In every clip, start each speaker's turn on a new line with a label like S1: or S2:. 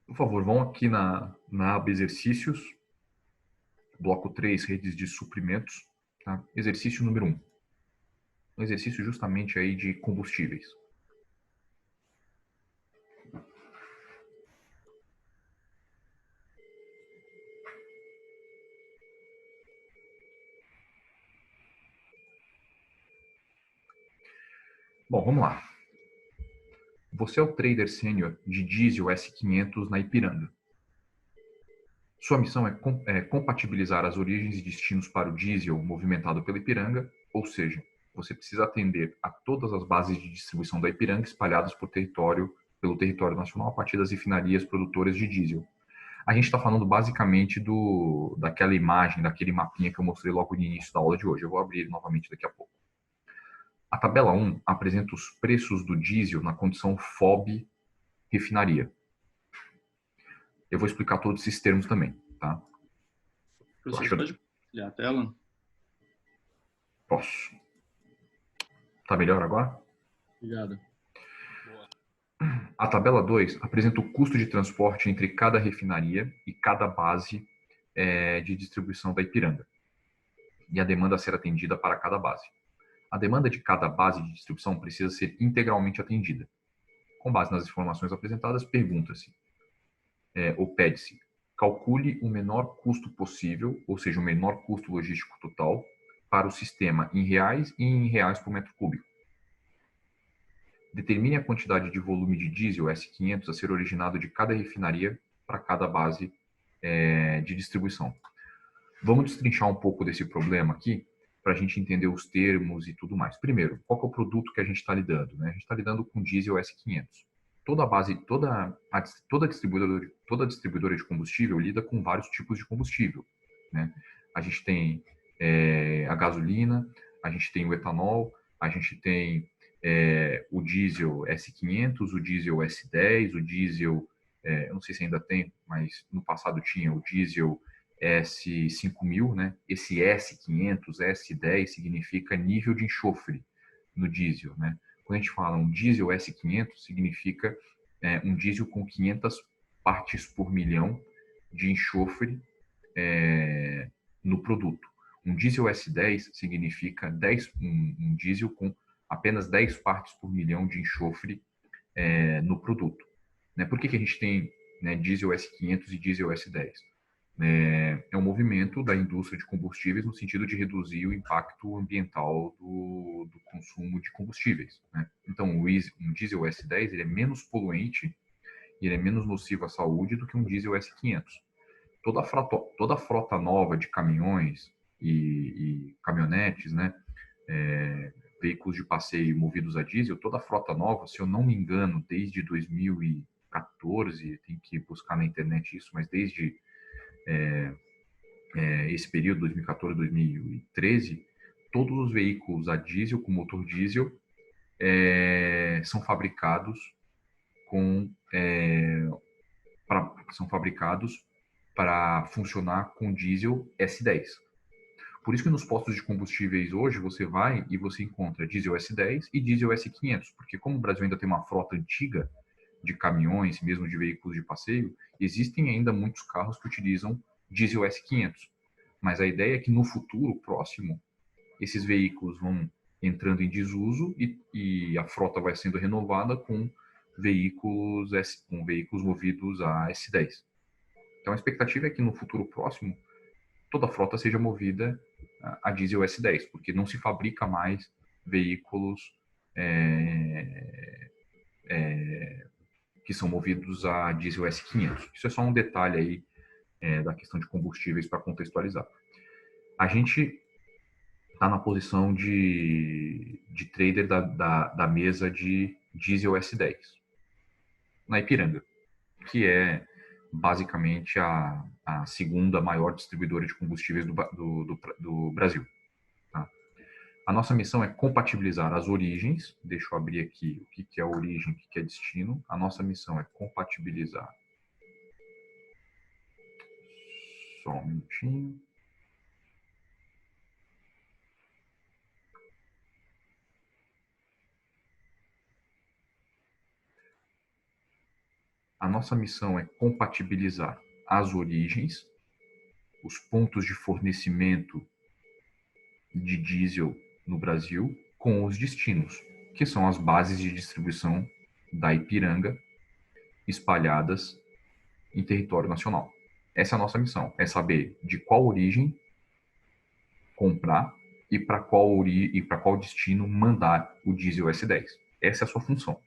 S1: Por favor, vão aqui na aba Exercícios, bloco 3, Redes de Suprimentos, tá? Exercício número 1. Um exercício justamente aí de combustíveis. Bom, vamos lá. Você é o trader sênior de diesel S500 na Ipiranga. Sua missão é compatibilizar as origens e destinos para o diesel movimentado pela Ipiranga, ou seja, você precisa atender a todas as bases de distribuição da Ipiranga espalhadas pelo território nacional a partir das refinarias produtoras de diesel. A gente está falando basicamente daquela imagem, daquele mapinha que eu mostrei logo no início da aula de hoje. Eu vou abrir ele novamente daqui a pouco. A tabela 1 apresenta os preços do diesel na condição FOB refinaria. Eu vou explicar todos esses termos também, tá?
S2: Professor, você pode compartilhar a tela?
S1: Posso. Tá melhor agora?
S2: Obrigado.
S1: A tabela 2 apresenta o custo de transporte entre cada refinaria e cada base de distribuição da Ipiranga e a demanda a ser atendida para cada base. A demanda de cada base de distribuição precisa ser integralmente atendida. Com base nas informações apresentadas, pergunta-se, ou pede-se, calcule o menor custo possível, ou seja, o menor custo logístico total, para o sistema em reais e em reais por metro cúbico. Determine a quantidade de volume de diesel S500 a ser originado de cada refinaria para cada base de distribuição. Vamos destrinchar um pouco desse problema aqui, para a gente entender os termos e tudo mais. Primeiro, qual que é o produto que a gente está lidando? Né? A gente está lidando com diesel S500. Toda distribuidora de combustível lida com vários tipos de combustível. Né? A gente tem a gasolina, a gente tem o etanol, a gente tem o diesel S500, o diesel S10, o diesel, eu não sei se ainda tem, mas no passado tinha o diesel S5000, né? Esse S500, S10 significa nível de enxofre no diesel, né? Quando a gente fala um diesel S500, significa um diesel com 500 partes por milhão de enxofre no produto. Um diesel S10 significa um diesel com apenas 10 partes por milhão de enxofre no produto. Né? Por que a gente tem diesel S500 e diesel S10? É um movimento da indústria de combustíveis no sentido de reduzir o impacto ambiental do consumo de combustíveis. Né? Então, um diesel S10 ele é menos poluente e ele é menos nocivo à saúde do que um diesel S500. Toda a frota nova de caminhões e caminhonetes, né, veículos de passeio movidos a diesel, toda a frota nova, se eu não me engano, desde 2014, tem que buscar na internet isso, mas desde esse período, 2014, 2013, todos os veículos a diesel, com motor diesel, são fabricados são fabricados para funcionar com diesel S10. Por isso que nos postos de combustíveis hoje você vai e você encontra diesel S10 e diesel S500, porque como o Brasil ainda tem uma frota antiga de caminhões, mesmo de veículos de passeio, existem ainda muitos carros que utilizam diesel S500. Mas a ideia é que no futuro próximo, esses veículos vão entrando em desuso e a frota vai sendo renovada com veículos movidos a S10. Então a expectativa é que no futuro próximo toda a frota seja movida a diesel S10, porque não se fabrica mais veículos que são movidos a diesel S500. Isso é só um detalhe aí da questão de combustíveis para contextualizar. A gente está na posição de trader da mesa de diesel S10, na Ipiranga, que é basicamente a segunda maior distribuidora de combustíveis do Brasil. Tá? A nossa missão é compatibilizar as origens. Deixa eu abrir aqui o que é origem, o que é destino. A nossa missão é compatibilizar. Só um minutinho. A nossa missão é compatibilizar as origens, os pontos de fornecimento de diesel no Brasil com os destinos, que são as bases de distribuição da Ipiranga espalhadas em território nacional. Essa é a nossa missão, é saber de qual origem comprar e para qual destino mandar o diesel S10. Essa é a sua função.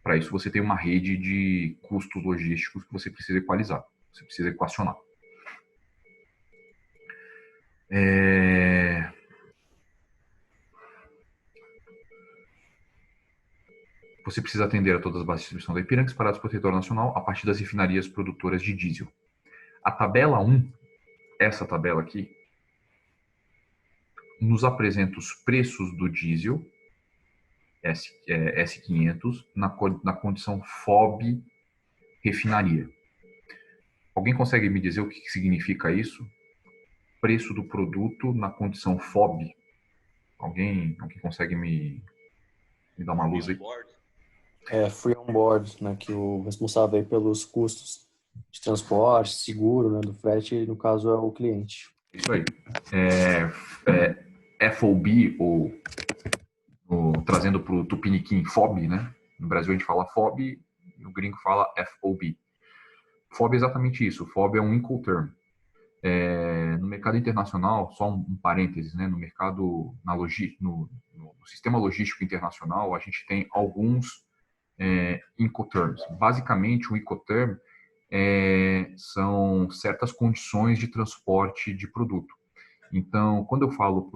S1: Para isso você tem uma rede de custos logísticos que você precisa equalizar, você precisa equacionar. Você precisa atender a todas as bases de distribuição da Ipiranga espalhadas pelo território nacional a partir das refinarias produtoras de diesel. A tabela 1, essa tabela aqui, nos apresenta os preços do diesel S500 na condição FOB refinaria. Alguém consegue me dizer o que significa isso? Preço do produto na condição FOB? Alguém consegue me dar uma luz aí?
S3: Free on board, né, que o responsável aí pelos custos de transporte, seguro, né, do frete, no caso é o cliente.
S1: Isso aí. FOB, ou trazendo para o Tupiniquim, FOB, né? No Brasil a gente fala FOB, no gringo fala FOB. FOB é exatamente isso. FOB é um Incoterm. No mercado internacional, só um parênteses, né? No mercado, no sistema logístico internacional, a gente tem alguns Incoterms. Basicamente, o Incoterm são certas condições de transporte de produto. Então, quando eu falo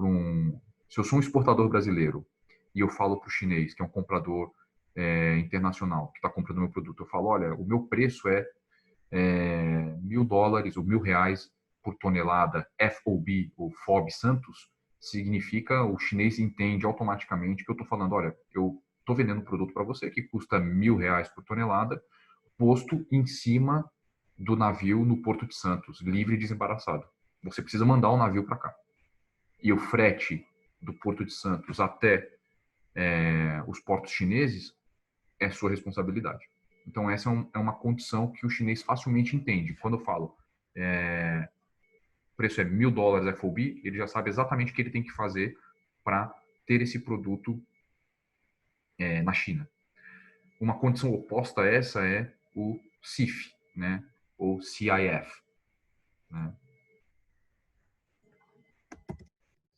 S1: se eu sou um exportador brasileiro e eu falo para o chinês, que é um comprador internacional, que está comprando meu produto, eu falo, olha, o meu preço é $1.000 ou R$ 1.000 por tonelada FOB ou FOB Santos, significa, o chinês entende automaticamente que eu estou falando, olha, eu estou vendendo um produto para você que custa R$ 1.000 por tonelada, posto em cima do navio no Porto de Santos, livre e desembaraçado. Você precisa mandar um navio para cá. E o frete do Porto de Santos até os portos chineses é sua responsabilidade. Então, essa é uma condição que o chinês facilmente entende. Quando eu falo o preço é $1.000 FOB, ele já sabe exatamente o que ele tem que fazer para ter esse produto na China. Uma condição oposta a essa é o CIF, né? Ou CIF. Né?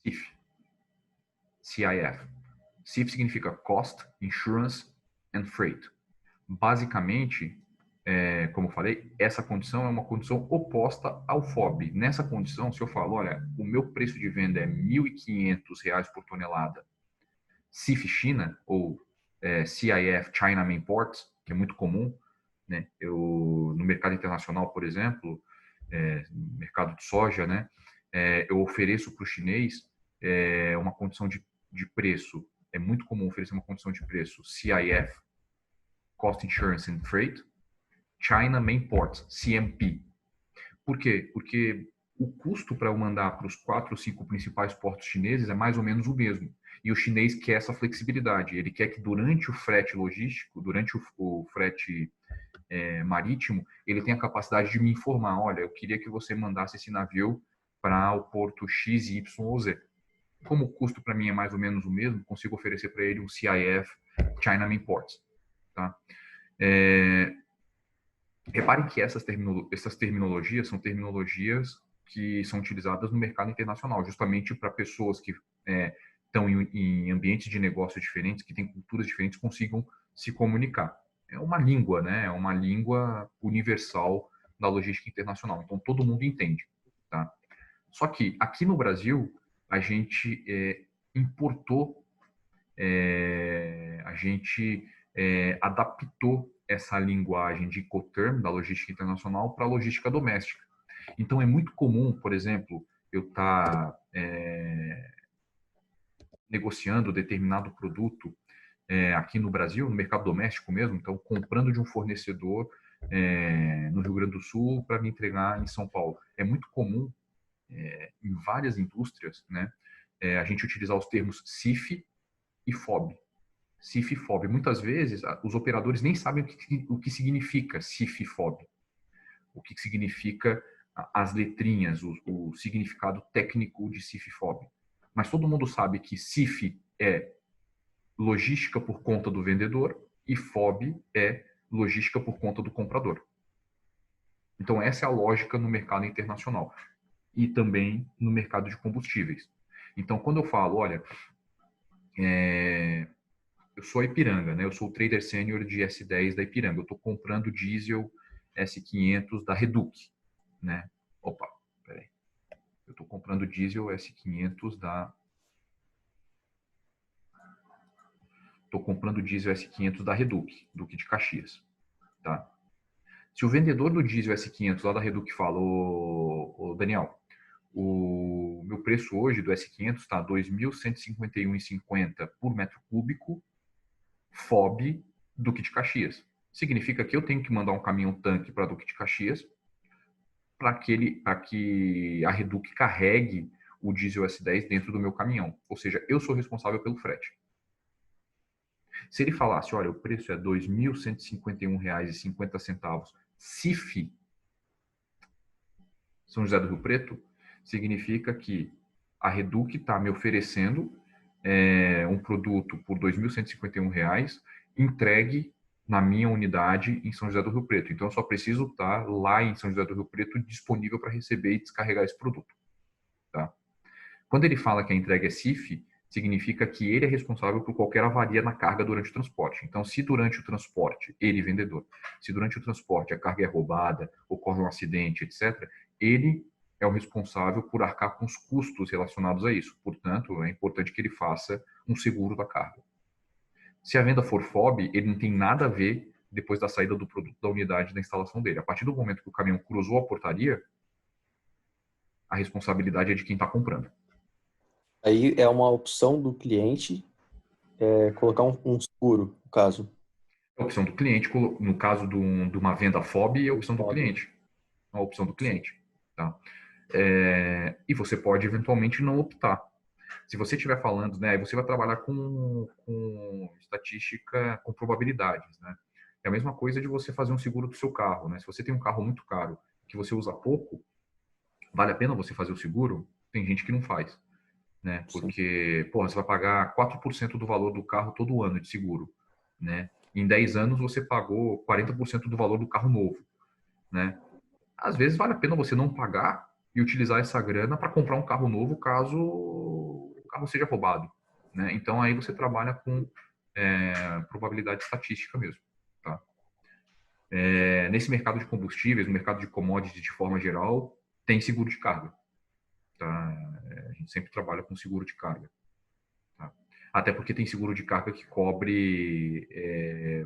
S1: CIF. CIF significa Cost, Insurance and Freight. Basicamente, como eu falei, essa condição é uma condição oposta ao FOB. Nessa condição, se eu falo, olha, o meu preço de venda é R$ 1.500 por tonelada, CIF China, ou CIF, China Main Ports, que é muito comum, né? No mercado internacional, por exemplo, no mercado de soja, né? Eu ofereço para o chinês uma condição de preço, é muito comum oferecer uma condição de preço CIF, Cost Insurance and Freight, China Main Ports, CMP. Por quê? Porque o custo para eu mandar para os 4 ou 5 principais portos chineses é mais ou menos o mesmo. E o chinês quer essa flexibilidade. Ele quer que durante o frete logístico, durante o frete marítimo, ele tenha a capacidade de me informar, olha, eu queria que você mandasse esse navio para o porto X, Y ou Z. Como o custo para mim é mais ou menos o mesmo, consigo oferecer para ele um CIF, China Main Ports. Tá? Reparem que essas terminologias são terminologias que são utilizadas no mercado internacional, justamente para pessoas que estão em ambientes de negócio diferentes, que têm culturas diferentes, consigam se comunicar. É uma língua, né? É uma língua universal da logística internacional. Então, todo mundo entende. Tá? Só que, aqui no Brasil, a gente importou, a gente adaptou essa linguagem de Incoterm, da logística internacional, para a logística doméstica. Então, é muito comum, por exemplo, eu estar negociando determinado produto aqui no Brasil, no mercado doméstico mesmo, então, comprando de um fornecedor no Rio Grande do Sul para me entregar em São Paulo. É muito comum, em várias indústrias, né, a gente utilizar os termos CIF e FOB. CIF e FOB. Muitas vezes, os operadores nem sabem o que significa CIF e FOB. O que significa as letrinhas, o significado técnico de CIF e FOB. Mas todo mundo sabe que CIF é logística por conta do vendedor e FOB é logística por conta do comprador. Então, essa é a lógica no mercado internacional e também no mercado de combustíveis. Então, quando eu falo, olha, eu sou a Ipiranga, né? Eu sou o trader sênior de S10 da Ipiranga. Eu estou comprando diesel S500 da Reduc, né? Opa, peraí. Eu estou comprando diesel S500 da... Estou comprando diesel S500 da Reduc, Duque de Caxias, tá? Se o vendedor do diesel S500 lá da Reduc fala, ô Daniel, o meu preço hoje do S500 está R$ 2.151,50 por metro cúbico, FOB Duque de Caxias. Significa que eu tenho que mandar um caminhão-tanque para Duque de Caxias para que a Reduc carregue o diesel S10 dentro do meu caminhão. Ou seja, eu sou responsável pelo frete. Se ele falasse, olha, o preço é R$ 2.151,50 CIF São José do Rio Preto, significa que a Reduc está me oferecendo um produto por R$ 2.151 entregue na minha unidade em São José do Rio Preto. Então, eu só preciso estar lá em São José do Rio Preto disponível para receber e descarregar esse produto. Tá? Quando ele fala que a entrega é CIF, significa que ele é responsável por qualquer avaria na carga durante o transporte. Então, se durante o transporte, ele, vendedor, se durante o transporte a carga é roubada, ocorre um acidente, etc., ele é o responsável por arcar com os custos relacionados a isso. Portanto, é importante que ele faça um seguro da carga. Se a venda for FOB, ele não tem nada a ver depois da saída do produto da unidade da instalação dele. A partir do momento que o caminhão cruzou a portaria, a responsabilidade é de quem está comprando.
S3: Aí é uma opção do cliente colocar um seguro, no caso.
S1: É a opção do cliente, no caso de uma venda FOB, é a opção do cliente. É uma opção do cliente. Tá? E você pode eventualmente não optar. Se você estiver falando, né, você vai trabalhar com estatística, com probabilidades, né? É a mesma coisa de você fazer um seguro do seu carro, né? Se você tem um carro muito caro que você usa pouco, vale a pena você fazer o seguro? Tem gente que não faz, né? Porque, porra, você vai pagar 4% do valor do carro todo ano de seguro, né? Em 10 anos você pagou 40% do valor do carro novo, né? Às vezes vale a pena você não pagar e utilizar essa grana para comprar um carro novo caso o carro seja roubado, né? Então aí você trabalha com probabilidade estatística mesmo, tá? Nesse mercado de combustíveis, no mercado de commodities de forma geral, tem seguro de carga, tá? A gente sempre trabalha com seguro de carga, tá? Até porque tem seguro de carga que cobre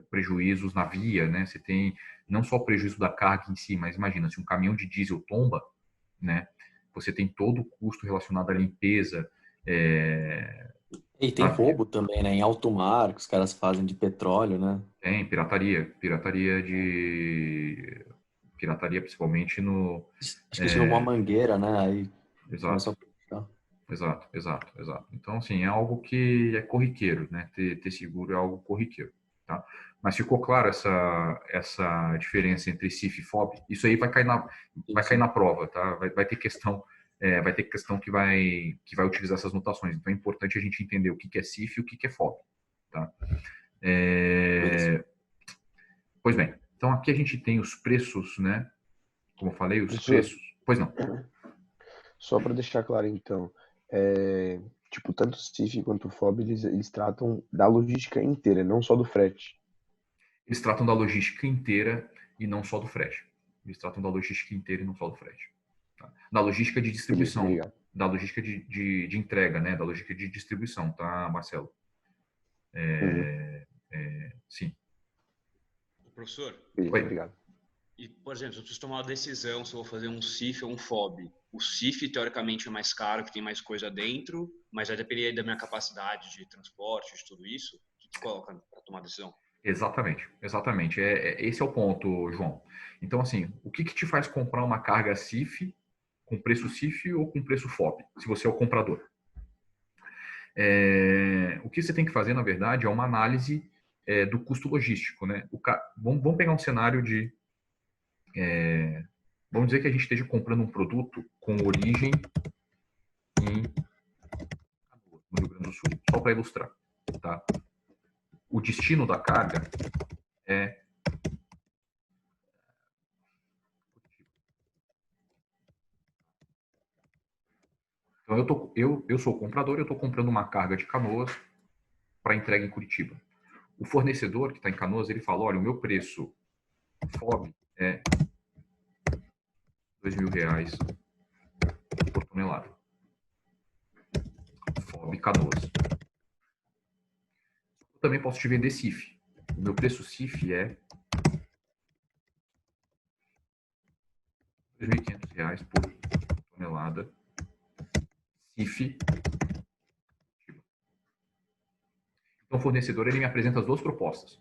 S1: prejuízos na via, né? Você tem não só o prejuízo da carga em si, mas imagina, se um caminhão de diesel tomba, né? Você tem todo o custo relacionado à limpeza.
S3: E tem roubo também, né? Em alto mar, que os caras fazem de petróleo, né?
S1: Tem pirataria principalmente no...
S3: Acho que eles tiram uma mangueira, né? Aí começam
S1: Exato.
S3: a puxar.
S1: Exato. Então, assim, é algo que é corriqueiro, né? Ter seguro é algo corriqueiro, tá? Mas ficou claro essa diferença entre CIF e FOB? Isso aí vai cair na prova, tá? Vai ter questão que vai utilizar essas notações. Então, é importante a gente entender o que é CIF e o que é FOB, tá? Pois bem, então aqui a gente tem os preços, né? Como eu falei, os
S4: Professor,
S1: preços. Pois não.
S4: só para deixar claro, então, tipo, tanto o CIF quanto o FOB, eles tratam da logística inteira, não só do frete.
S1: Eles tratam da logística inteira e não só do frete. Eles tratam da logística inteira e não só do frete. Tá? Da logística de distribuição,
S4: Beleza,
S1: da logística de entrega, né? Da logística de distribuição, tá, Marcelo? Sim.
S2: Professor,
S4: beleza,
S1: Oi.
S4: obrigado.
S2: e, por exemplo, se eu preciso tomar uma decisão se eu vou fazer um CIF ou um FOB, o CIF, teoricamente, é mais caro, que tem mais coisa dentro, mas vai depender da minha capacidade de transporte, de tudo isso. O que coloca para tomar decisão?
S1: Exatamente. Esse é o ponto, João. Então, assim, o que te faz comprar uma carga CIF com preço CIF ou com preço FOB, se você é o comprador? O que você tem que fazer, na verdade, é uma análise do custo logístico, né? Vamos pegar um cenário de... vamos dizer que a gente esteja comprando um produto com origem no Rio Grande do Sul, só para ilustrar, tá? O destino da carga é... Então, eu sou o comprador, eu estou comprando uma carga de Canoas para entrega em Curitiba. O fornecedor que está em Canoas, ele fala, olha, o meu preço FOB é R$ 2.000 por tonelada. FOB Canoas. Eu também posso te vender CIF. O meu preço CIF é R$ 2.500 por tonelada. CIF. Então, o fornecedor ele me apresenta as duas propostas.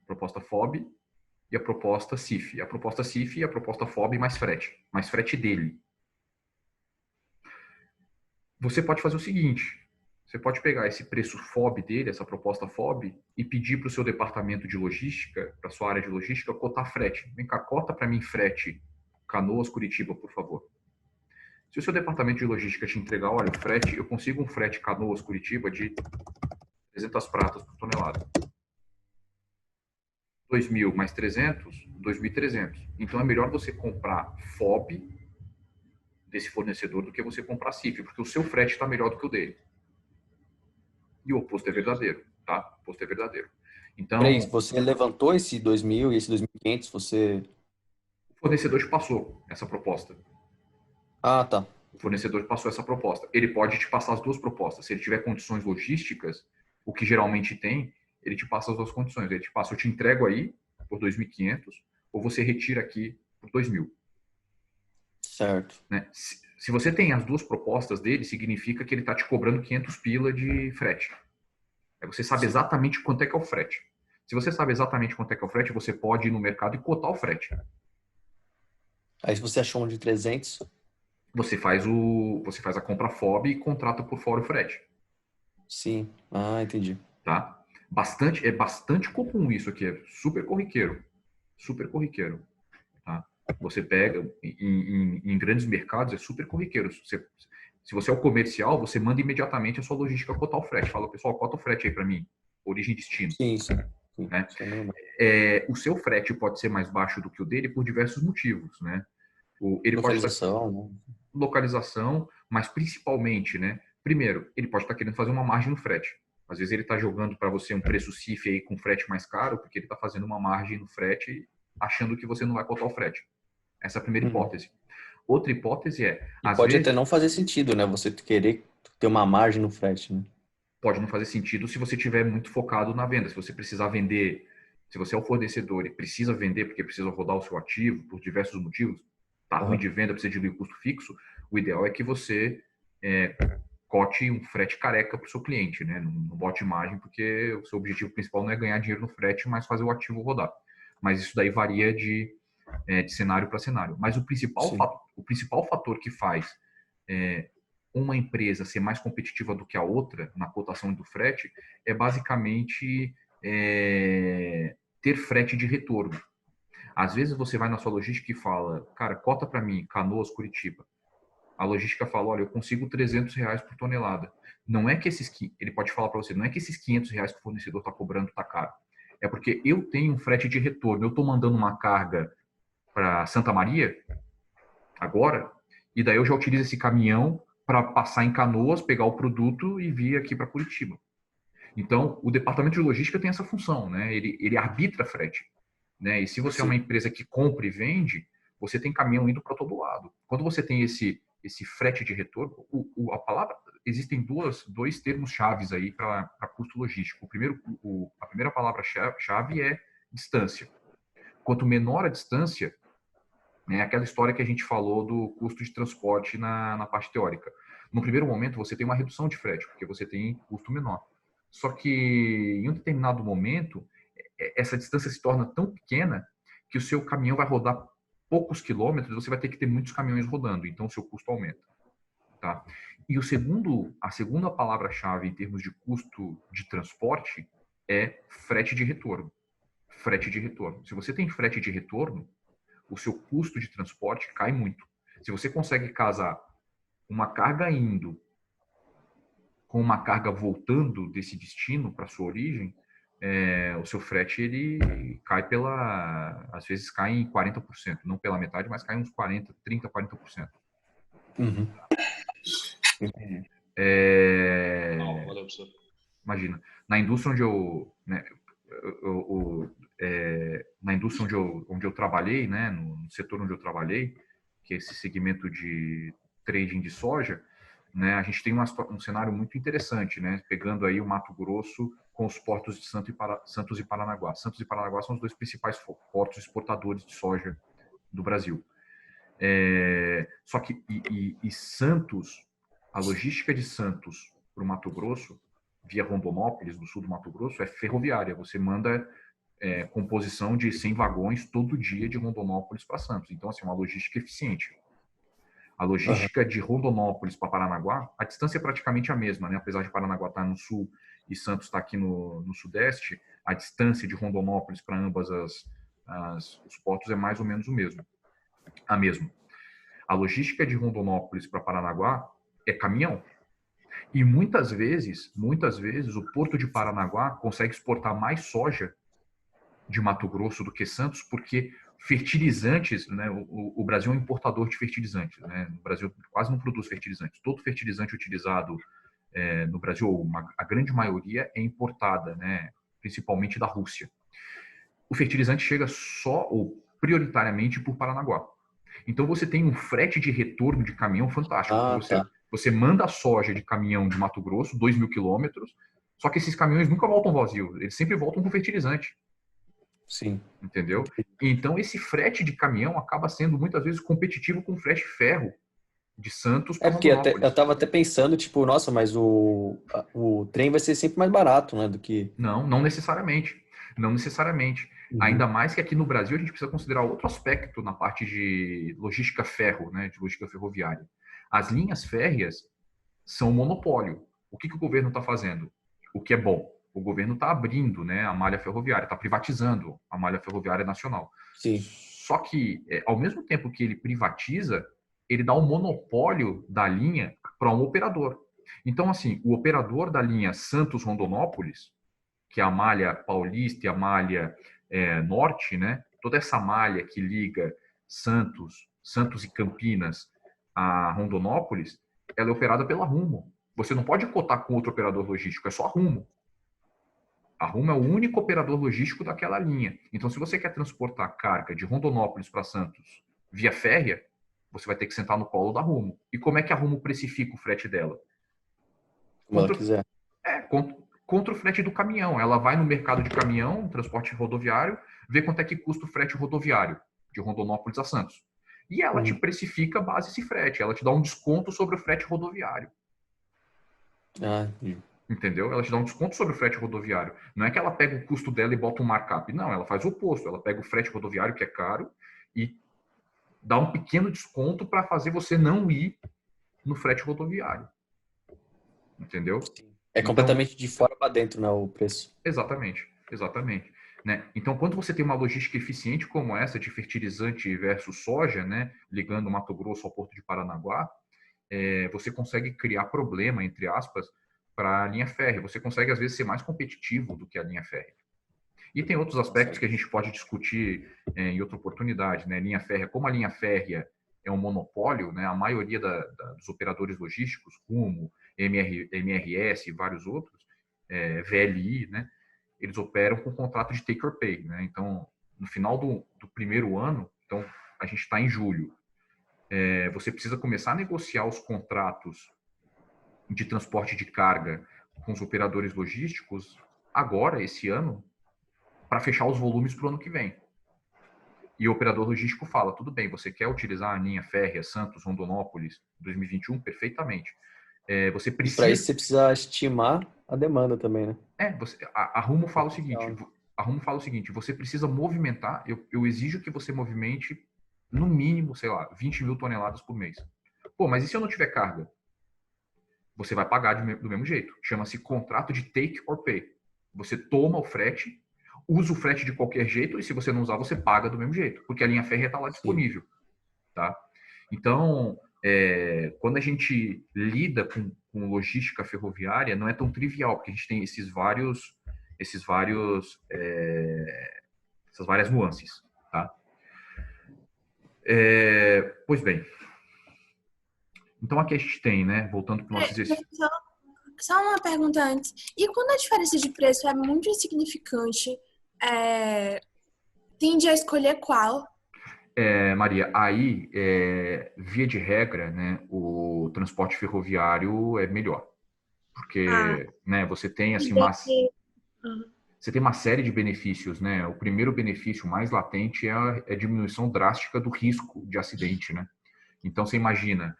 S1: A proposta FOB e a proposta CIF. A proposta CIF e a proposta FOB mais frete dele. Você pode fazer o seguinte, você pode pegar esse preço FOB dele, essa proposta FOB, e pedir para o seu departamento de logística, para a sua área de logística, cotar frete. Vem cá, cota para mim frete Canoas, Curitiba, por favor. Se o seu departamento de logística te entregar, olha, o frete, eu consigo um frete Canoas, Curitiba de 300 pratas por tonelada. 2.000 mais 300, 2.300. Então é melhor você comprar FOB desse fornecedor do que você comprar CIF, porque o seu frete está melhor do que o dele. E o oposto é verdadeiro, tá? O oposto é verdadeiro. Então,
S3: Peraí, você levantou esse 2.000 e esse 2.500, você...
S1: o fornecedor te passou essa proposta.
S3: Ah, tá.
S1: O fornecedor te passou essa proposta. Ele pode te passar as duas propostas. Se ele tiver condições logísticas, o que geralmente tem, ele te passa as duas condições. Ele te passa, eu te entrego aí por 2.500, ou você retira aqui por 2.000.
S3: Certo.
S1: Né? Se você tem as duas propostas dele, significa que ele está te cobrando 500 pila de frete. Aí você sabe exatamente quanto é que é o frete. Se você sabe exatamente quanto é que é o frete, você pode ir no mercado e cotar o frete.
S3: Aí se você achou um de 300...
S1: Você faz a compra FOB e contrata por fora o frete.
S3: Sim. Ah, entendi.
S1: Tá? É bastante comum isso aqui, é super corriqueiro. Super corriqueiro. Tá? Você pega, em grandes mercados, é super corriqueiro. Se você é o comercial, você manda imediatamente a sua logística cotar o frete. Fala, pessoal, cota o frete aí para mim. Origem e destino.
S3: Sim.
S1: Né?
S3: Isso é normal.
S1: O seu frete pode ser mais baixo do que o dele por diversos motivos. Né? Ele
S3: Localização,
S1: pode
S3: né?
S1: localização, mas principalmente, né? Primeiro, ele pode estar querendo fazer uma margem no frete. Às vezes ele está jogando para você um preço CIF aí com frete mais caro, porque ele está fazendo uma margem no frete, achando que você não vai cotar o frete. Essa é a primeira hipótese. Outra hipótese é...
S3: E pode até não fazer sentido, né? Você querer ter uma margem no frete, né?
S1: Pode não fazer sentido se você estiver muito focado na venda. Se você precisar vender, se você é o fornecedor e precisa vender porque precisa rodar o seu ativo por diversos motivos, tá ruim de venda, precisa diluir custo fixo, o ideal é que você cote um frete careca para o seu cliente, né? Não bote margem, porque o seu objetivo principal não é ganhar dinheiro no frete, mas fazer o ativo rodar. Mas isso daí varia de cenário para cenário. Mas o principal fator que faz uma empresa ser mais competitiva do que a outra na cotação do frete é basicamente ter frete de retorno. Às vezes você vai na sua logística e fala, cara, cota para mim, Canoas, Curitiba. A logística fala, olha, eu consigo R$ 300 por tonelada. Não é que ele pode falar para você, não é que esses R$ 500 que o fornecedor está cobrando está caro. É porque eu tenho um frete de retorno. Eu estou mandando uma carga para Santa Maria agora, e daí eu já utilizo esse caminhão para passar em Canoas, pegar o produto e vir aqui para Curitiba. Então, o departamento de logística tem essa função, né? Ele arbitra frete. Né? E se você é uma empresa que compra e vende, você tem caminhão indo para todo lado. Quando você tem esse frete de retorno, existem dois termos chaves aí para custo logístico. A primeira palavra-chave é distância. Quanto menor a distância, né, aquela história que a gente falou do custo de transporte na parte teórica. No primeiro momento, você tem uma redução de frete, porque você tem custo menor. Só que em um determinado momento, essa distância se torna tão pequena que o seu caminhão vai rodar poucos quilômetros, você vai ter que ter muitos caminhões rodando, então o seu custo aumenta. tá? E a segunda palavra-chave em termos de custo de transporte é frete de retorno. Frete de retorno. Se você tem frete de retorno, o seu custo de transporte cai muito. Se você consegue casar uma carga indo com uma carga voltando desse destino para sua origem, o seu frete ele cai às vezes cai em 40%, não pela metade, mas cai uns 40%.
S3: Uhum.
S2: Valeu, professor.
S1: Imagina, na indústria onde na indústria onde eu trabalhei, né, no setor onde eu trabalhei, que é esse segmento de trading de soja, né, a gente tem um cenário muito interessante, né, pegando aí o Mato Grosso com os portos de Santos e Paranaguá. Santos e Paranaguá são os dois principais portos exportadores de soja do Brasil. Só que Santos, a logística de Santos para o Mato Grosso, via Rondonópolis, do sul do Mato Grosso, é ferroviária. Você manda composição de 100 vagões todo dia de Rondonópolis para Santos. Então, assim, uma logística eficiente. A logística de Rondonópolis para Paranaguá, a distância é praticamente a mesma, né? Apesar de Paranaguá estar no sul e Santos estar aqui no sudeste, a distância de Rondonópolis para ambas os portos é mais ou menos a mesma. A logística de Rondonópolis para Paranaguá é caminhão. E muitas vezes, o porto de Paranaguá consegue exportar mais soja de Mato Grosso do que Santos, porque fertilizantes, né, o Brasil é um importador de fertilizantes, né? O Brasil quase não produz fertilizantes. Todo fertilizante utilizado no Brasil, a grande maioria é importada, né, principalmente da Rússia. O fertilizante chega só ou prioritariamente por Paranaguá. Então você tem um frete de retorno de caminhão fantástico. Você manda a soja de caminhão de Mato Grosso, 2.000 quilômetros, só que esses caminhões nunca voltam vazios, eles sempre voltam com fertilizante.
S3: Sim.
S1: Entendeu? Então esse frete de caminhão acaba sendo muitas vezes competitivo com o frete ferro de Santos para
S3: porque eu tava até pensando, tipo, nossa, mas o trem vai ser sempre mais barato, né, do que...
S1: Não necessariamente. Não necessariamente.
S3: Uhum.
S1: Ainda mais que aqui no Brasil a gente precisa considerar outro aspecto na parte de logística ferro, né, de logística ferroviária. As linhas férreas são monopólio. O que o governo está fazendo? O que é bom. O governo está abrindo, né, a malha ferroviária, está privatizando a malha ferroviária nacional.
S3: Sim.
S1: Só que, ao mesmo tempo que ele privatiza, ele dá um monopólio da linha para um operador. Então, assim, o operador da linha Santos-Rondonópolis, que é a malha paulista e a malha norte, né, toda essa malha que liga Santos e Campinas a Rondonópolis, ela é operada pela Rumo. Você não pode cotar com outro operador logístico, é só a Rumo. A Rumo é o único operador logístico daquela linha. Então, se você quer transportar carga de Rondonópolis para Santos via férrea, você vai ter que sentar no colo da Rumo. E como é que a Rumo precifica o frete dela?
S3: Como ela quiser.
S1: Contra o frete do caminhão. Ela vai no mercado de caminhão, transporte rodoviário, vê quanto é que custa o frete rodoviário de Rondonópolis a Santos. E ela te precifica a base desse frete. Ela te dá um desconto sobre o frete rodoviário. Entendeu? Ela te dá um desconto sobre o frete rodoviário. Não é que ela pega o custo dela e bota um markup. Não, ela faz o oposto. Ela pega o frete rodoviário, que é caro, e dá um pequeno desconto para fazer você não ir no frete rodoviário. Entendeu?
S3: É completamente de fora para dentro, né, o preço.
S1: Exatamente. Né? Então, quando você tem uma logística eficiente como essa de fertilizante versus soja, né, ligando Mato Grosso ao Porto de Paranaguá, você consegue criar problema, entre aspas, para a linha férrea. Você consegue, às vezes, ser mais competitivo do que a linha férrea. E tem outros aspectos que a gente pode discutir em outra oportunidade. Né? Linha férrea, como a linha férrea é um monopólio, né? A maioria dos operadores logísticos, Rumo, MRS e vários outros, VLI, né? Eles operam com contrato de take or pay. Né? Então, no final do primeiro ano, então a gente está em julho, você precisa começar a negociar os contratos de transporte de carga com os operadores logísticos agora, esse ano, para fechar os volumes para o ano que vem. E o operador logístico fala, tudo bem, você quer utilizar a linha férrea Santos, Rondonópolis, 2021? Perfeitamente. Você precisa...
S3: Para isso você precisa estimar a demanda também, né?
S1: A Rumo fala o seguinte, você precisa movimentar, eu exijo que você movimente no mínimo, sei lá, 20 mil toneladas por mês. Pô, mas e se eu não tiver carga? você vai pagar do mesmo jeito. Chama-se contrato de take or pay. Você toma o frete, usa o frete de qualquer jeito, e se você não usar, você paga do mesmo jeito, porque a linha férrea está lá disponível. Tá? Então, quando a gente lida com logística ferroviária, não é tão trivial, porque a gente tem essas várias nuances. Tá? Pois bem. Então, aqui a gente tem, né, voltando para o nosso exercício.
S5: Só uma pergunta antes. E quando a diferença de preço é muito insignificante, tende a escolher qual?
S1: Maria, aí, via de regra, né, o transporte ferroviário é melhor. Porque né, você tem assim, você tem uma série de benefícios. Né? O primeiro benefício mais latente é a diminuição drástica do risco de acidente. Né? Então, você imagina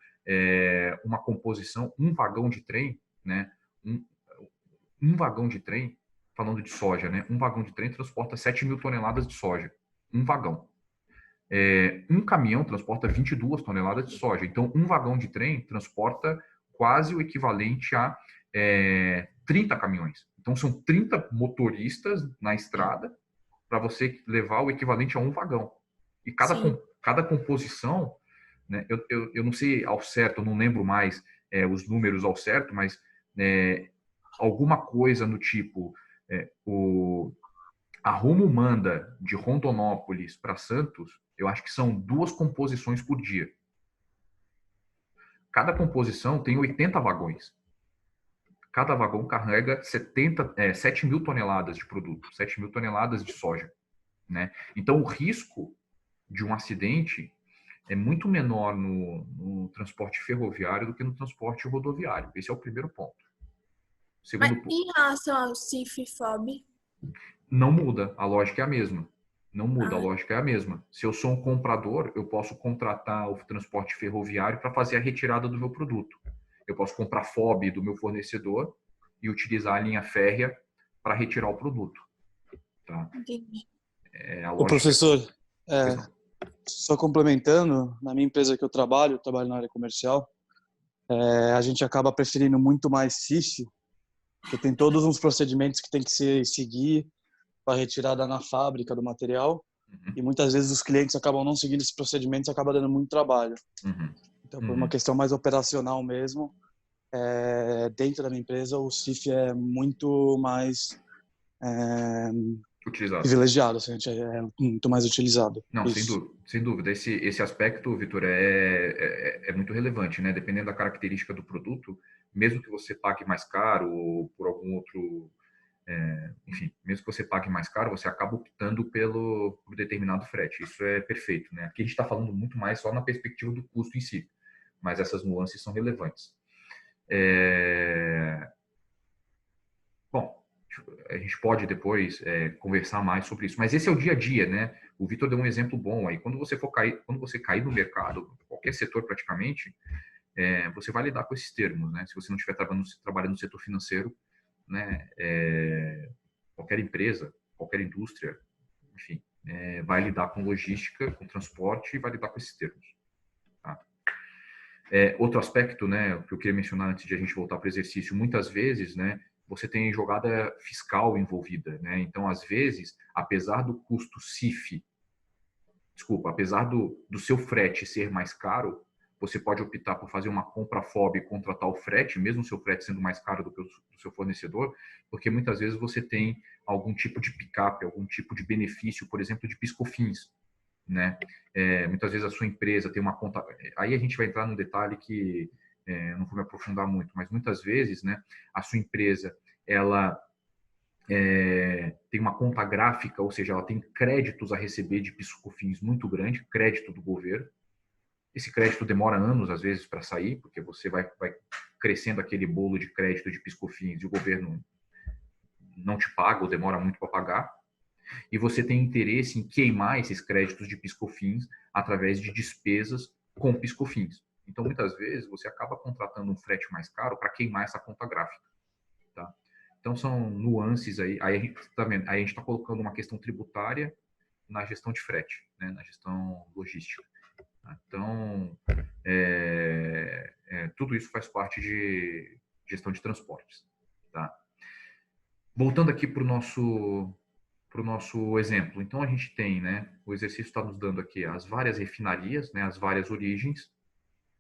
S1: uma composição, um vagão de trem, né? Um vagão de trem, falando de soja, né? Um vagão de trem transporta 7.000 toneladas de soja. Um vagão. Um caminhão transporta 22 toneladas de soja. Então, um vagão de trem transporta quase o equivalente a 30 caminhões. Então, são 30 motoristas na estrada para você levar o equivalente a um vagão. E cada composição, né, eu não sei ao certo, eu não lembro mais os números ao certo, mas alguma coisa no tipo, a Rumo manda de Rondonópolis para Santos, eu acho que são 2 composições por dia. Cada composição tem 80 vagões. Cada vagão carrega 7.000 toneladas de produto, 7.000 toneladas de soja. Né? Então, o risco de um acidente é muito menor no transporte ferroviário do que no transporte rodoviário. Esse é o primeiro ponto.
S5: Mas em relação ao CIF e FOB?
S1: Não muda, a lógica é a mesma. Não muda, a lógica é a mesma. Se eu sou um comprador, eu posso contratar o transporte ferroviário para fazer a retirada do meu produto. Eu posso comprar FOB do meu fornecedor e utilizar a linha férrea para retirar o produto. Tá?
S5: Entendi.
S6: O professor, só complementando, na minha empresa que eu trabalho na área comercial, a gente acaba preferindo muito mais CIF, porque tem todos uns procedimentos que tem que seguir para retirada na fábrica do material, e muitas vezes os clientes acabam não seguindo esses procedimentos e acaba dando muito trabalho. Então, por uma questão mais operacional mesmo, dentro da minha empresa, o CIF é muito mais
S1: utilizado.
S6: Privilegiado, assim, é muito mais utilizado.
S1: Não, sem dúvida. Esse aspecto, Vitor, é muito relevante, né? Dependendo da característica do produto, mesmo que você pague mais caro ou por algum outro... enfim, mesmo que você pague mais caro, você acaba optando por determinado frete. Isso é perfeito, né? Aqui a gente está falando muito mais só na perspectiva do custo em si, mas essas nuances são relevantes. Bom, a gente pode depois conversar mais sobre isso, mas esse é o dia a dia, né? O Vitor deu um exemplo bom aí. Quando você cair no mercado, qualquer setor praticamente, você vai lidar com esses termos, né? Se você não estiver trabalhando no setor financeiro, né? Qualquer empresa, qualquer indústria, enfim, vai lidar com logística, com transporte e vai lidar com esses termos. Tá? Outro aspecto, né, que eu queria mencionar antes de a gente voltar para o exercício, muitas vezes, né, você tem jogada fiscal envolvida, né? Então, às vezes, apesar do custo CIF, apesar do seu frete ser mais caro, você pode optar por fazer uma compra FOB e contratar o frete, mesmo o seu frete sendo mais caro do que o do seu fornecedor, porque muitas vezes você tem algum tipo de picape, algum tipo de benefício, por exemplo, de PIS/COFINS, né? Muitas vezes a sua empresa tem uma conta... Aí a gente vai entrar num detalhe que não vou me aprofundar muito, mas muitas vezes, né, a sua empresa, ela tem uma conta gráfica, ou seja, ela tem créditos a receber de PIS/COFINS muito grande, crédito do governo. Esse crédito demora anos, às vezes, para sair, porque você vai crescendo aquele bolo de crédito de PIS/COFINS e o governo não te paga ou demora muito para pagar. E você tem interesse em queimar esses créditos de PIS/COFINS através de despesas com PIS/COFINS. Então, muitas vezes, você acaba contratando um frete mais caro para queimar essa conta gráfica. Tá? Então, são nuances aí. Aí a gente está colocando uma questão tributária na gestão de frete, né? Na gestão logística. Então, tudo isso faz parte gestão de transportes. Tá? Voltando aqui para o nosso exemplo. Então, a gente tem, né, o exercício está nos dando aqui as várias refinarias, né, as várias origens,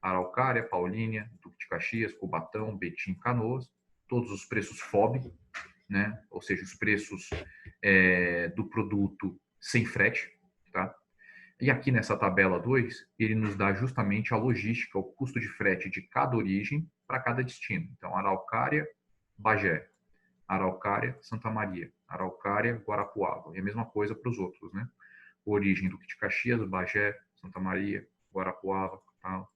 S1: Araucária, Paulínia, Duque de Caxias, Cubatão, Betim, Canoas, todos os preços FOB, né, ou seja, os preços do produto sem frete. Tá? E aqui nessa tabela 2, ele nos dá justamente a logística, o custo de frete de cada origem para cada destino. Então, Araucária, Bagé, Araucária, Santa Maria, Araucária, Guarapuava. E a mesma coisa para os outros, né? Origem Duque de Caxias, Bagé, Santa Maria, Guarapuava, tal.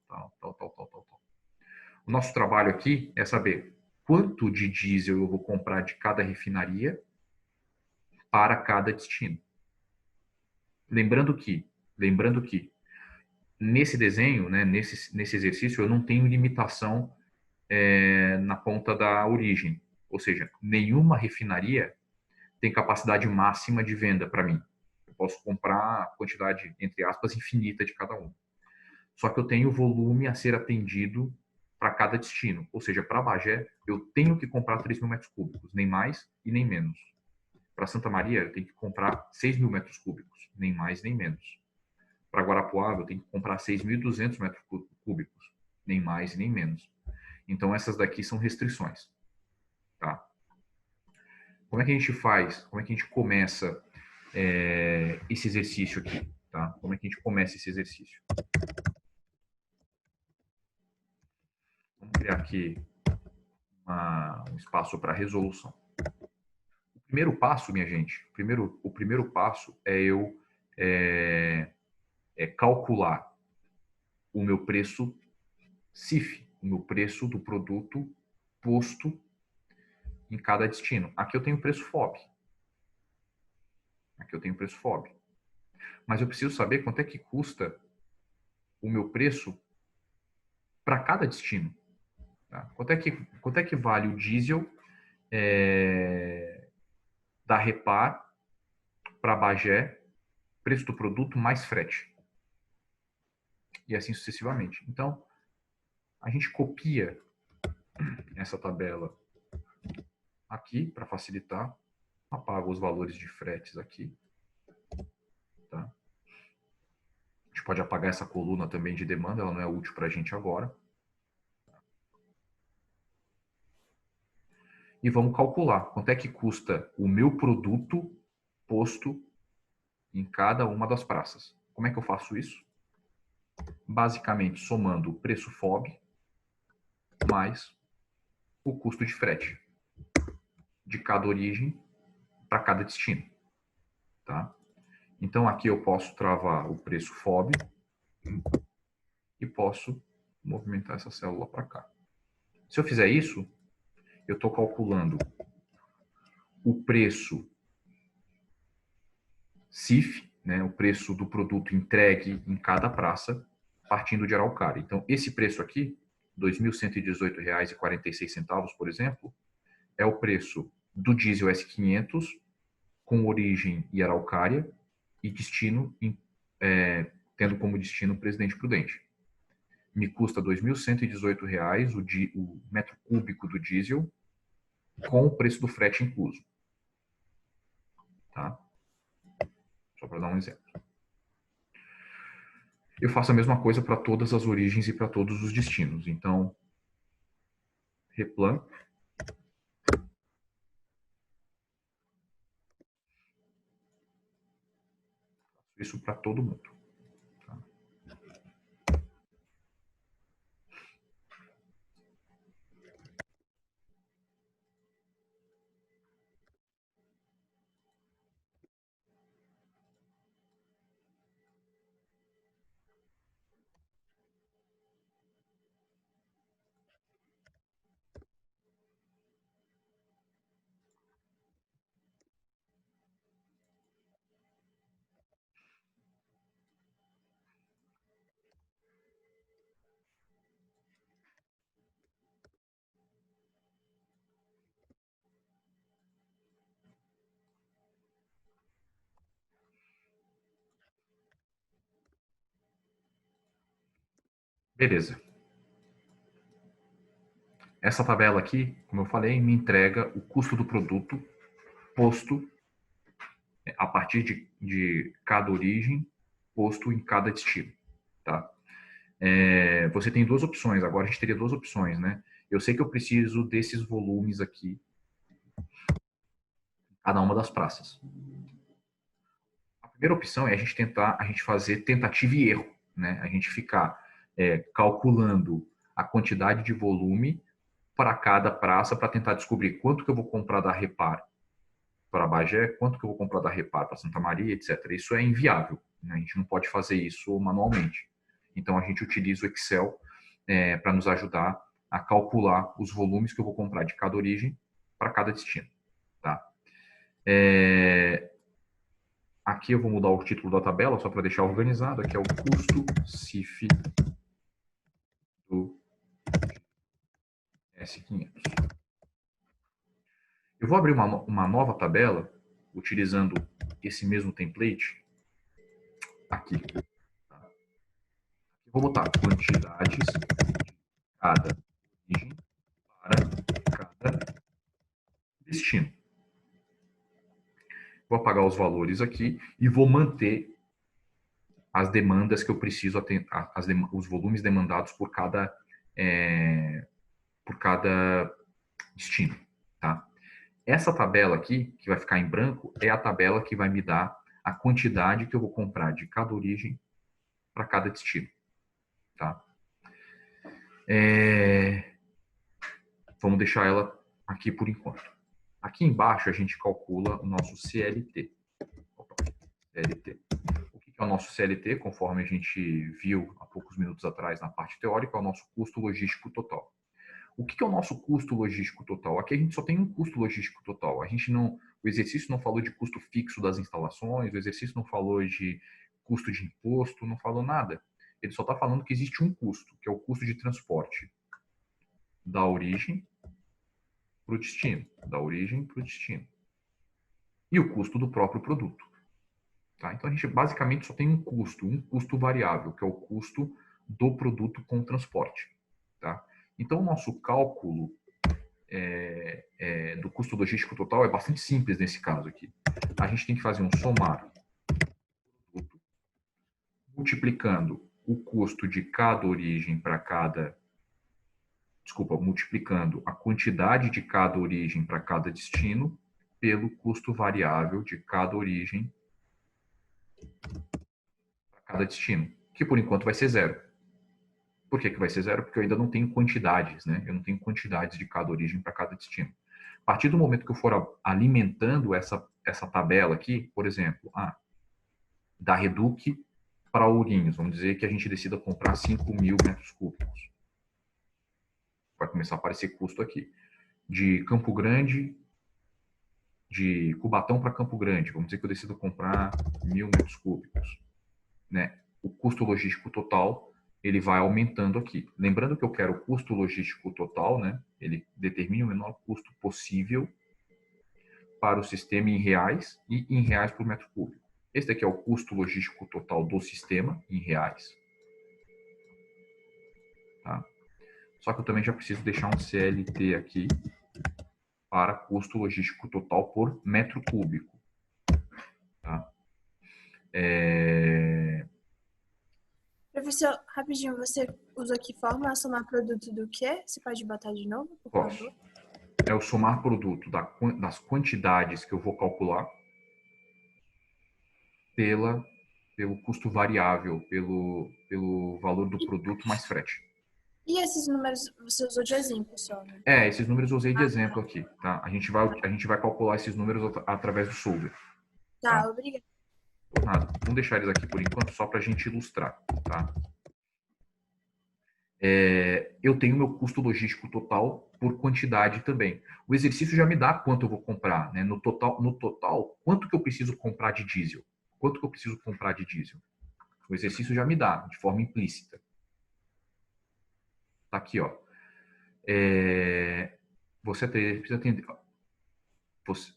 S1: O nosso trabalho aqui é saber quanto de diesel eu vou comprar de cada refinaria para cada destino. Lembrando que nesse desenho, né, nesse exercício, eu não tenho limitação na ponta da origem. Ou seja, nenhuma refinaria tem capacidade máxima de venda para mim. Eu posso comprar a quantidade, entre aspas, infinita de cada um. Só que eu tenho volume a ser atendido para cada destino. Ou seja, para Bagé, eu tenho que comprar 3.000 metros cúbicos, nem mais e nem menos. Para Santa Maria, eu tenho que comprar 6.000 metros cúbicos, nem mais nem menos. Para Guarapuava, eu tenho que comprar 6.200 metros cúbicos, nem mais nem menos. Então, essas daqui são restrições. Tá? Como é que a gente faz? Como é que a gente começa esse exercício aqui? Tá? Como é que a gente começa esse exercício? Vamos criar aqui um espaço para resolução. O primeiro passo, minha gente, o primeiro passo é eu calcular o meu preço CIF, o meu preço do produto posto em cada destino. Aqui eu tenho o preço FOB. Mas eu preciso saber quanto é que custa o meu preço para cada destino. Tá? Quanto é que vale o diesel da Repar para Bagé, preço do produto mais frete. E assim sucessivamente. Então, a gente copia essa tabela aqui para facilitar, apaga os valores de fretes aqui. Tá? A gente pode apagar essa coluna também de demanda, ela não é útil para a gente agora. E vamos calcular quanto é que custa o meu produto posto em cada uma das praças. Como é que eu faço isso? Basicamente, somando o preço FOB mais o custo de frete de cada origem para cada destino. Tá? Então, aqui eu posso travar o preço FOB e posso movimentar essa célula para cá. Se eu fizer isso, eu estou calculando o preço CIF, né, o preço do produto entregue em cada praça, partindo de Araucária. Então, esse preço aqui, R$ 2.118,46, por exemplo, é o preço do diesel S500 com origem em Araucária e destino, tendo como destino Presidente Prudente. Me custa R$ 2.118 o metro cúbico do diesel com o preço do frete incluso. Tá? Só para dar um exemplo. Eu faço a mesma coisa para todas as origens e para todos os destinos. Então, Replan. Isso para todo mundo. Tá? Beleza. Essa tabela aqui, como eu falei, me entrega o custo do produto posto a partir de cada origem, posto em cada destino, tá? Você tem duas opções, agora a gente teria duas opções, né? Eu sei que eu preciso desses volumes aqui, cada uma das praças. A primeira opção é a gente fazer tentativa e erro, né? A gente ficar calculando a quantidade de volume para cada praça para tentar descobrir quanto que eu vou comprar da Repar para Bagé, quanto que eu vou comprar da Repar para Santa Maria, etc. Isso é inviável, né? A gente não pode fazer isso manualmente. Então, a gente utiliza o Excel para nos ajudar a calcular os volumes que eu vou comprar de cada origem para cada destino. Tá? Aqui eu vou mudar o título da tabela, só para deixar organizado. Aqui é o custo CIF do S500. Eu vou abrir uma nova tabela, utilizando esse mesmo template, aqui. Tá? Eu vou botar quantidades de cada origem para cada destino. Vou apagar os valores aqui e vou manter as demandas que eu preciso atender, os volumes demandados por cada destino. Tá? Essa tabela aqui, que vai ficar em branco, é a tabela que vai me dar a quantidade que eu vou comprar de cada origem para cada destino. Tá? Vamos deixar ela aqui por enquanto. Aqui embaixo a gente calcula o nosso CLT. CLT. O que é o nosso CLT? Conforme a gente viu há poucos minutos atrás na parte teórica, é o nosso custo logístico total. O que é o nosso custo logístico total? Aqui a gente só tem um custo logístico total. O exercício não falou de custo fixo das instalações, o exercício não falou de custo de imposto, não falou nada. Ele só está falando que existe um custo, que é o custo de transporte da origem para o destino, da origem para o destino. E o custo do próprio produto. Tá? Então, a gente basicamente só tem um custo variável, que é o custo do produto com transporte. Tá? Então, o nosso cálculo do custo logístico total é bastante simples nesse caso aqui. A gente tem que fazer um somar produto, multiplicando o custo de cada origem para cada... multiplicando a quantidade de cada origem para cada destino pelo custo variável de cada origem para cada destino, que por enquanto vai ser zero. Por que vai ser zero? Porque eu ainda não tenho quantidades, né? Eu não tenho quantidades de cada origem para cada destino. A partir do momento que eu for alimentando essa tabela aqui, por exemplo, da Reduc para Ourinhos, vamos dizer que a gente decida comprar 5.000 metros cúbicos. Vai começar a aparecer custo aqui. De Campo Grande, de Cubatão para Campo Grande, vamos dizer que eu decido comprar 1.000 metros cúbicos. Né? O custo logístico total, ele vai aumentando aqui. Lembrando que eu quero o custo logístico total, né? Ele determina o menor custo possível para o sistema em reais e em reais por metro cúbico. Esse daqui é o custo logístico total do sistema em reais. Tá? Só que eu também já preciso deixar um CLT aqui para custo logístico total por metro cúbico. Tá?
S5: Professor, rapidinho, você usou que forma? Somar produto do quê? Você pode botar de novo, por
S1: Posso.
S5: favor?
S1: É o somar produto das quantidades que eu vou calcular pelo custo variável, pelo valor do produto mais frete.
S5: E esses números você usou de exemplo só, né?
S1: Esses números eu usei de exemplo aqui, tá? A gente vai calcular esses números através do solver.
S5: Tá, obrigada.
S1: Nada. Vamos deixar eles aqui por enquanto só para a gente ilustrar, tá? Eu tenho meu custo logístico total por quantidade também. O exercício já me dá quanto eu vou comprar, né? No total, quanto que eu preciso comprar de diesel? Quanto que eu preciso comprar de diesel? O exercício já me dá, de forma implícita. Tá aqui, ó. Você precisa atender...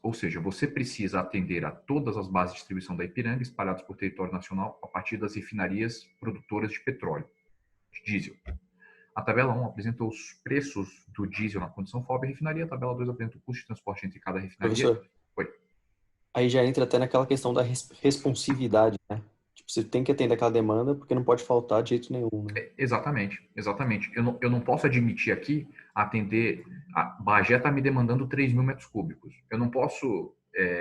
S1: Ou seja, você precisa atender a todas as bases de distribuição da Ipiranga espalhadas por território nacional a partir das refinarias produtoras de petróleo, de diesel. A tabela 1 apresenta os preços do diesel na condição FOB e refinaria. A tabela 2 apresenta o custo de transporte entre cada refinaria.
S3: Professor,
S1: Oi.
S3: aí já entra até naquela questão da responsividade, né? Tipo, você tem que atender aquela demanda porque não pode faltar de jeito nenhum, né?
S1: Exatamente, exatamente. Eu não posso admitir aqui atender. A Bagé está me demandando 3 mil metros cúbicos. Eu não posso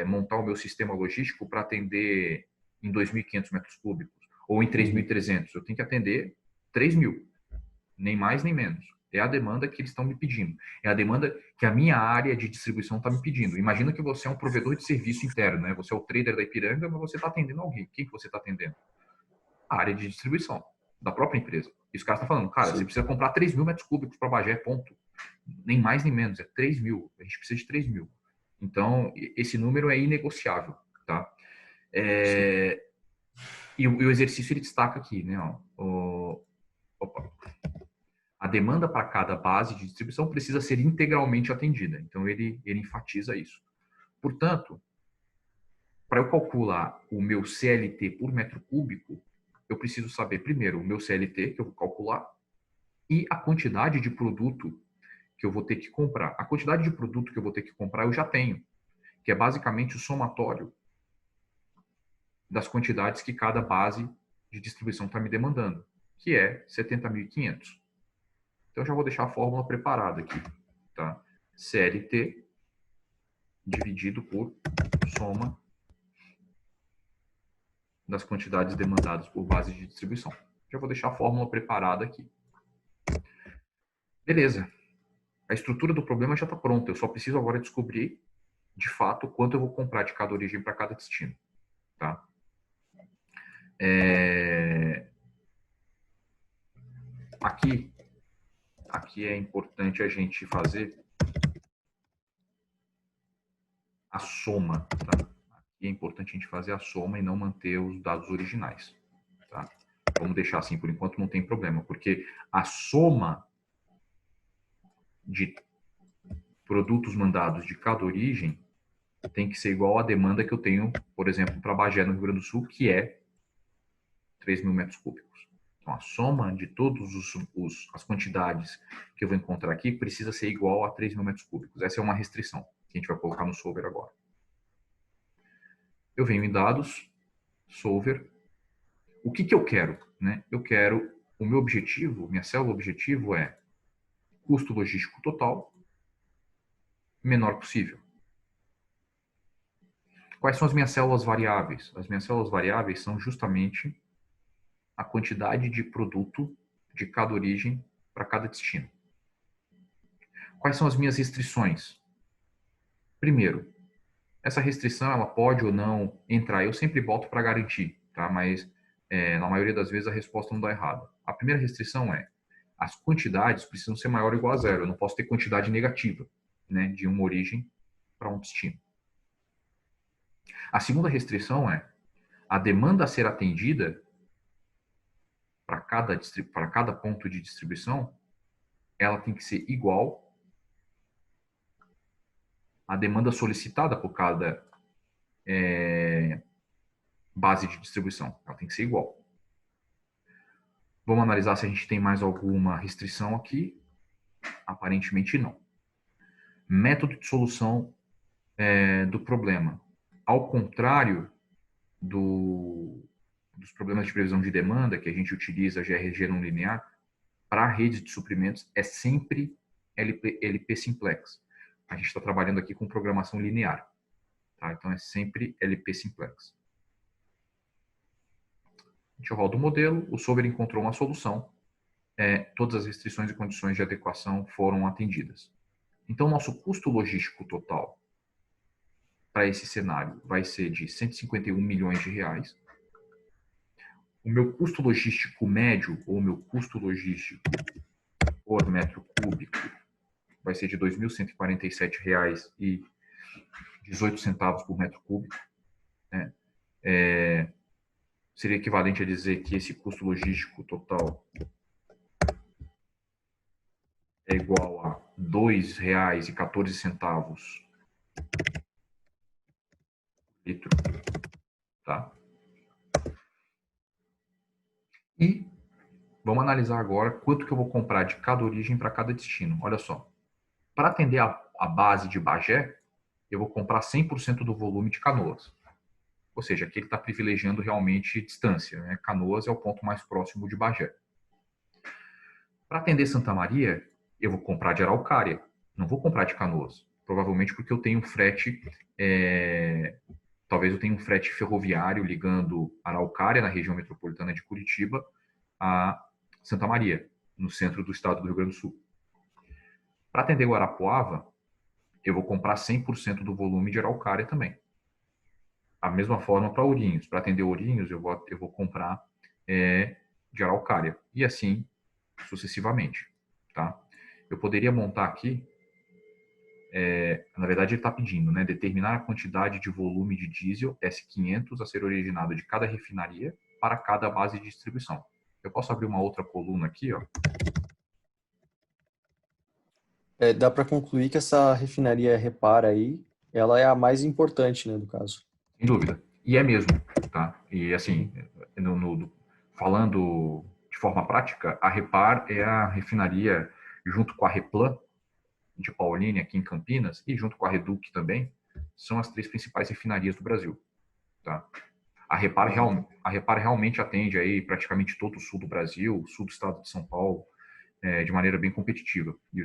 S1: montar o meu sistema logístico para atender em 2.500 metros cúbicos ou em 3.300. Eu tenho que atender 3 mil, nem mais nem menos. É a demanda que eles estão me pedindo. É a demanda que a minha área de distribuição está me pedindo. Imagina que você é um provedor de serviço interno, né? Você é o trader da Ipiranga, mas você está atendendo alguém. Quem que você está atendendo? A área de distribuição da própria empresa. E os caras estão falando, cara, você precisa comprar 3 mil metros cúbicos para Bagé, ponto. Nem mais nem menos, é 3 mil. A gente precisa de 3 mil. Então, esse número é inegociável, tá? E o exercício ele destaca aqui, né? A demanda para cada base de distribuição precisa ser integralmente atendida. Então, ele enfatiza isso. Portanto, para eu calcular o meu CLT por metro cúbico, eu preciso saber primeiro o meu CLT, que eu vou calcular, e a quantidade de produto que eu vou ter que comprar. A quantidade de produto que eu vou ter que comprar eu já tenho, que é basicamente o somatório das quantidades que cada base de distribuição está me demandando, que é 70.500. Então, eu já vou deixar a fórmula preparada aqui. Tá? CLT dividido por soma das quantidades demandadas por base de distribuição. Já vou deixar a fórmula preparada aqui. Beleza. A estrutura do problema já está pronta. Eu só preciso agora descobrir, de fato, quanto eu vou comprar de cada origem para cada destino. Tá? Aqui é importante a gente fazer a soma. Tá? Aqui é importante a gente fazer a soma e não manter os dados originais. Tá? Vamos deixar assim por enquanto, não tem problema, porque a soma de produtos mandados de cada origem tem que ser igual à demanda que eu tenho, por exemplo, para Bagé, no Rio Grande do Sul, que é 3 mil metros cúbicos. Então, a soma de todas as quantidades que eu vou encontrar aqui precisa ser igual a 3 mil metros cúbicos. Essa é uma restrição que a gente vai colocar no solver agora. Eu venho em dados, solver. O que eu quero? Né? Eu quero, o meu objetivo, minha célula objetivo é custo logístico total menor possível. Quais são as minhas células variáveis? As minhas células variáveis são justamente a quantidade de produto de cada origem para cada destino. Quais são as minhas restrições? Primeiro, essa restrição ela pode ou não entrar. Eu sempre boto para garantir, tá? Mas na maioria das vezes a resposta não dá errado. A primeira restrição é as quantidades precisam ser maior ou igual a zero. Eu não posso ter quantidade negativa, né, de uma origem para um destino. A segunda restrição é a demanda a ser atendida para cada ponto de distribuição, ela tem que ser igual à demanda solicitada por cada base de distribuição. Ela tem que ser igual. Vamos analisar se a gente tem mais alguma restrição aqui. Aparentemente não. Método de solução do problema. Ao contrário dos problemas de previsão de demanda, que a gente utiliza GRG não linear, para a rede de suprimentos é sempre LP simplex. A gente está trabalhando aqui com programação linear. Tá? Então, é sempre LP simplex. A gente roda o modelo, o solver encontrou uma solução, todas as restrições e condições de adequação foram atendidas. Então, nosso custo logístico total para esse cenário vai ser de 151 milhões de reais. O meu custo logístico médio, ou meu custo logístico por metro cúbico, vai ser de R$ 2.147,18 por metro cúbico. Né? Seria equivalente a dizer que esse custo logístico total é igual a R$ 2,14 litro. Tá? E Vamos analisar agora quanto que eu vou comprar de cada origem para cada destino. Olha só. Para atender a base de Bagé, eu vou comprar 100% do volume de Canoas. Ou seja, aqui ele está privilegiando realmente distância, né? Canoas é o ponto mais próximo de Bagé. Para atender Santa Maria, eu vou comprar de Araucária, não vou comprar de Canoas. Provavelmente porque eu tenho um frete, talvez eu tenha um frete ferroviário ligando Araucária, na região metropolitana de Curitiba, a Santa Maria, no centro do estado do Rio Grande do Sul. Para atender Guarapuava, eu vou comprar 100% do volume de Araucária também. A mesma forma para Ourinhos. Para atender Ourinhos, eu vou comprar de Araucária. E assim sucessivamente. Tá? Eu poderia montar aqui, na verdade ele está pedindo, né, determinar a quantidade de volume de diesel S500 a ser originado de cada refinaria para cada base de distribuição. Eu posso abrir uma outra coluna aqui, ó.
S3: Dá para concluir que essa refinaria Repar aí, ela é a mais importante, né, do caso.
S1: Sem dúvida. E é mesmo, tá? E assim, falando de forma prática, a Repar é a refinaria, junto com a Replan, de Paulínia, aqui em Campinas, e junto com a Reduc também, são as 3 principais refinarias do Brasil. Tá? A Repar realmente atende aí praticamente todo o sul do Brasil, sul do estado de São Paulo, de maneira bem competitiva. E,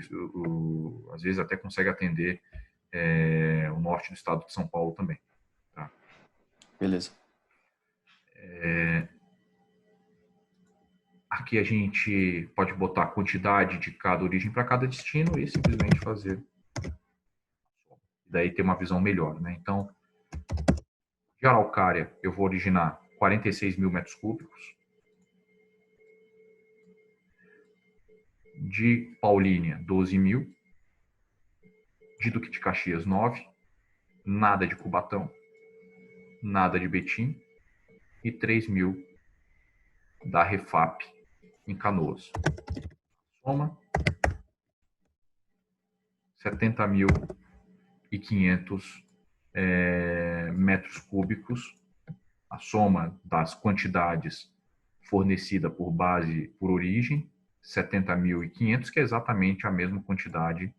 S1: às vezes até consegue atender o norte do estado de São Paulo também. Tá?
S3: Beleza.
S1: Aqui a gente pode botar a quantidade de cada origem para cada destino e simplesmente fazer. Daí ter uma visão melhor, né? Então, de Araucária, eu vou originar 46 mil metros cúbicos. De Paulínia, 12 mil. De Duque de Caxias, 9. Nada de Cubatão. Nada de Betim. E 3 mil da Refap em Canoas. Soma 70.500 metros cúbicos. A soma das quantidades fornecida por base, por origem, 70.500, que é exatamente a mesma quantidade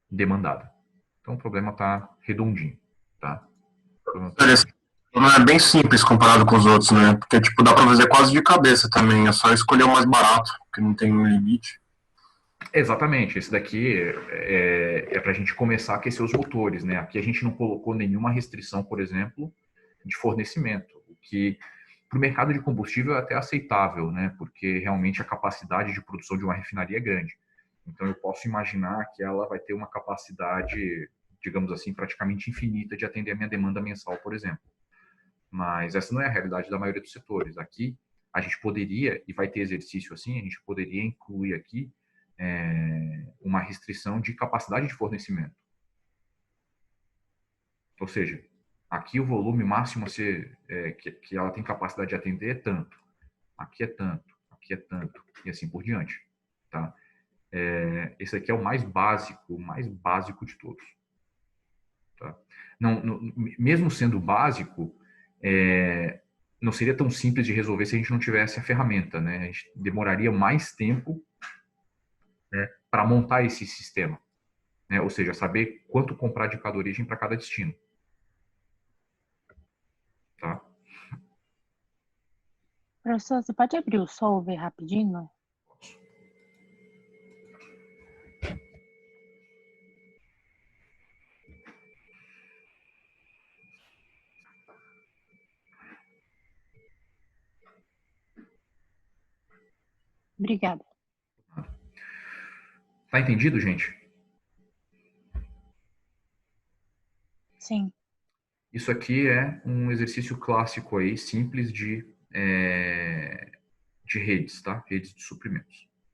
S1: demandada. Então o problema está redondinho, tá?
S7: Não é bem simples comparado com os outros, né? Porque, tipo, dá pra fazer quase de cabeça também. É só escolher o mais barato, que não tem um limite.
S1: Exatamente. Esse daqui é para a gente começar a aquecer os motores, né? Aqui a gente não colocou nenhuma restrição, por exemplo, de fornecimento, o que para o mercado de combustível é até aceitável, né? Porque realmente a capacidade de produção de uma refinaria é grande. Então eu posso imaginar que ela vai ter uma capacidade, digamos assim, praticamente infinita de atender a minha demanda mensal, por exemplo. Mas essa não é a realidade da maioria dos setores. Aqui a gente poderia, e vai ter exercício assim, a gente poderia incluir aqui uma restrição de capacidade de fornecimento. Ou seja, aqui o volume máximo que ela tem capacidade de atender é tanto. Aqui é tanto, aqui é tanto, e assim por diante. Tá? Esse aqui é o mais básico de todos. Tá? Mesmo sendo básico, não seria tão simples de resolver se a gente não tivesse a ferramenta, né? A gente demoraria mais tempo, né, para montar esse sistema, né? Ou seja, saber quanto comprar de cada origem para cada destino. Tá?
S8: Professor, você pode abrir o Solver rapidinho? Obrigada.
S1: Tá entendido, gente?
S8: Sim.
S1: Isso aqui é um exercício clássico aí, simples de redes, tá? Redes de suprimentos.